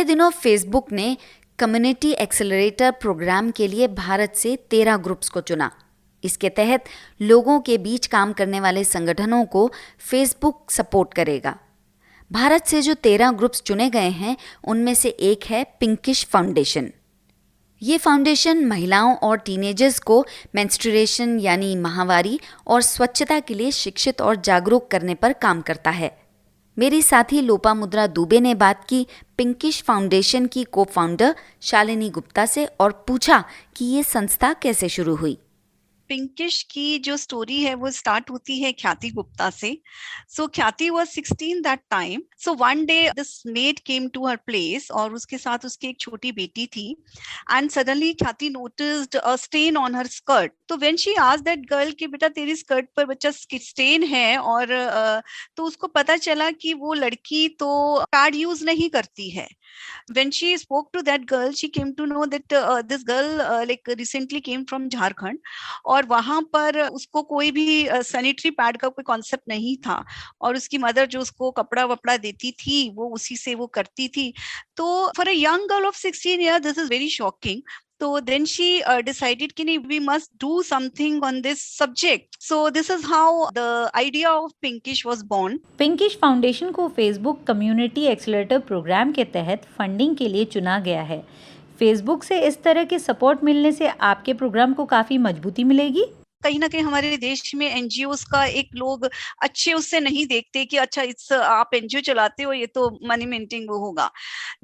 पिछले दिनों फेसबुक ने कम्युनिटी एक्सेलरेटर प्रोग्राम के लिए भारत से 13 ग्रुप्स को चुना। इसके तहत लोगों के बीच काम करने वाले संगठनों को फेसबुक सपोर्ट करेगा। भारत से जो 13 ग्रुप्स चुने गए हैं उनमें से एक है पिंकिश फाउंडेशन। ये फाउंडेशन महिलाओं और टीनेजर्स को मेंस्ट्रुएशन यानी माहवारी और स्वच्छता के लिए शिक्षित और जागरूक करने पर काम करता है। मेरी साथी लोपामुद्रा दुबे ने बात की पिंकिश फाउंडेशन की को फाउंडर शालिनी गुप्ता से और पूछा कि ये संस्था कैसे शुरू हुई। पिंकिश की जो स्टोरी है वो स्टार्ट होती है ख्याति गुप्ता से। So Khyati was 16 that time. So one day this maid came to her place और उसके साथ उसकी एक छोटी बेटी थी and suddenly Khyati noticed a stain on her skirt. तो when she asked that girl कि बेटा तेरी स्कर्ट पर बच्चा स्टेन है और तो उसको पता चला कि वो लड़की तो पैड यूज नहीं करती है। When she spoke to that girl, she came to know that this girl like recently came from Jharkhand और वहां पर उसको कोई भी सैनिटरी पैड का कोई कॉन्सेप्ट नहीं था और उसकी मदर जो उसको कपड़ा वपड़ा देती थी वो उसी से वो करती थी। तो for a young girl of 16 years this is very shocking. So then she decided कि नहीं we must do something on this subject. So this is how the idea of Pinkish was born. Pinkish foundation को Facebook community accelerator programme के तहत funding के लिए चुना गया है। फेसबुक से इस तरह के सपोर्ट मिलने से आपके प्रोग्राम को काफ़ी मजबूती मिलेगी। कहीं ना कहीं हमारे देश में एनजीओस का एक लोग अच्छे उससे नहीं देखते कि अच्छा इस आप एनजीओ चलाते हो ये तो मनी मिंटिंग वो होगा।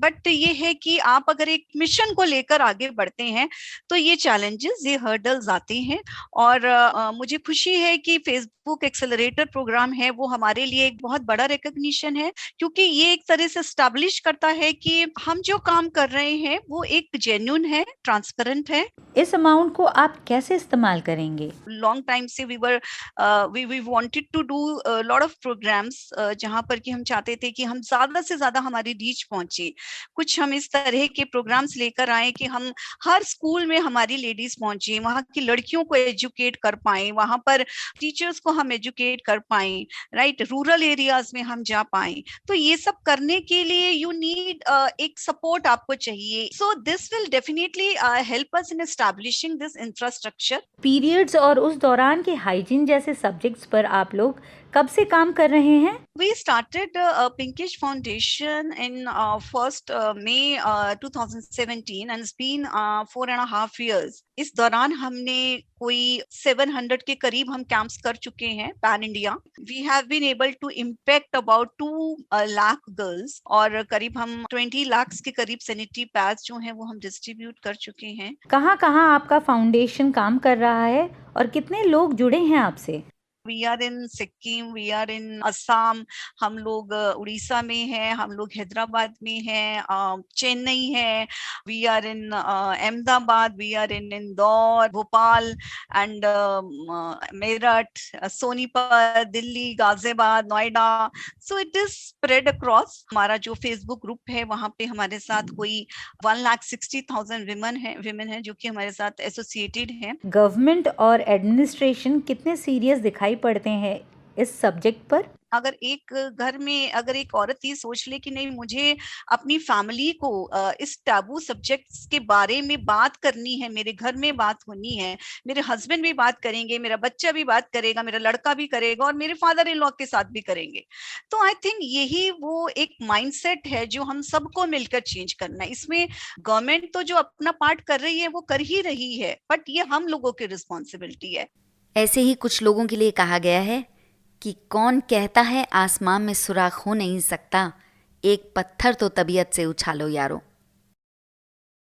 बट ये है कि आप अगर एक मिशन को लेकर आगे बढ़ते हैं तो ये चैलेंजेस ये हर्डल्स आते हैं और मुझे खुशी है कि फेसबुक एक्सेलरेटर प्रोग्राम है वो हमारे लिए एक बहुत बड़ा रिकॉग्निशन है क्योंकि ये एक तरह से एस्टैब्लिश करता है कि हम जो काम कर रहे हैं वो एक जेन्युइन है, ट्रांसपेरेंट है। इस अमाउंट को आप कैसे इस्तेमाल करेंगे? लॉन्ग टाइम से we wanted to do lot of programs जहां पर कि हम चाहते थे कि हम ज्यादा से ज्यादा हमारी रीच पहुंचे। कुछ हम इस तरह के प्रोग्राम्स लेकर आए कि हम हर स्कूल में हमारी लेडीज पहुंचे, वहां की लड़कियों को एजुकेट कर पाए, वहां पर टीचर्स को हम एजुकेट कर पाए, राइट, रूरल एरियाज में हम जा पाए। तो ये सब करने के लिए यू नीड एक सपोर्ट आपको चाहिए। So this will definitely help us in establishing this infrastructure. Periods और उस दौरान के हाइजीन जैसे सब्जेक्ट्स पर आप लोग कब से काम कर रहे हैं? We started Pinkish Foundation in 1st May 2017 and it's been 4.5 years. इस दौरान हमने कोई 700 के करीब हम कैंप्स कर चुके हैं pan India. We have been able to impact about 2 lakh girls और करीब हम 20 lakhs के करीब सैनिटरी पैड्स जो हैं वो हम डिस्ट्रीब्यूट कर चुके हैं। कहाँ आपका फाउंडेशन काम कर रहा है और कितने लोग जुड़े हैं आपसे? We are in Sikkim, we are in Assam, हम लोग उड़ीसा में हैं, हम लोग हैदराबाद में हैं, चेन्नई है, we are in Ahmedabad, we are in Indore, Bhopal and Meerut, Sonipat, Delhi, Ghaziabad, Noida. So it is spread across. हमारा जो फेसबुक ग्रुप है वहां पे हमारे साथ कोई 1,60,000 विमेन है जो कि हमारे साथ एसोसिएटेड हैं। गवर्नमेंट और एडमिनिस्ट्रेशन कितने सीरियस दिखाई पड़ते हैं इस सब्जेक्ट पर? अगर एक घर में अगर एक औरत ये सोच ले कि नहीं मुझे अपनी फैमिली को इस टैबू सब्जेक्ट्स के बारे में बात करनी है, मेरे घर में बात होनी है, मेरे हस्बैंड भी बात करेंगे, मेरा बच्चा भी बात करेगा, मेरा लड़का भी करेगा और मेरे फादर इन लॉ के साथ भी करेंगे, तो आई थिंक यही वो एक माइंडसेट है जो हम सबको मिलकर चेंज करना है। इसमें गवर्नमेंट तो जो अपना पार्ट कर रही है वो कर ही रही है, बट ये हम लोगों की रिस्पॉन्सिबिलिटी है। ऐसे ही कुछ लोगों के लिए कहा गया है कि कौन कहता है आसमां में सुराख हो नहीं सकता, एक पत्थर तो तबीयत से उछालो यारो।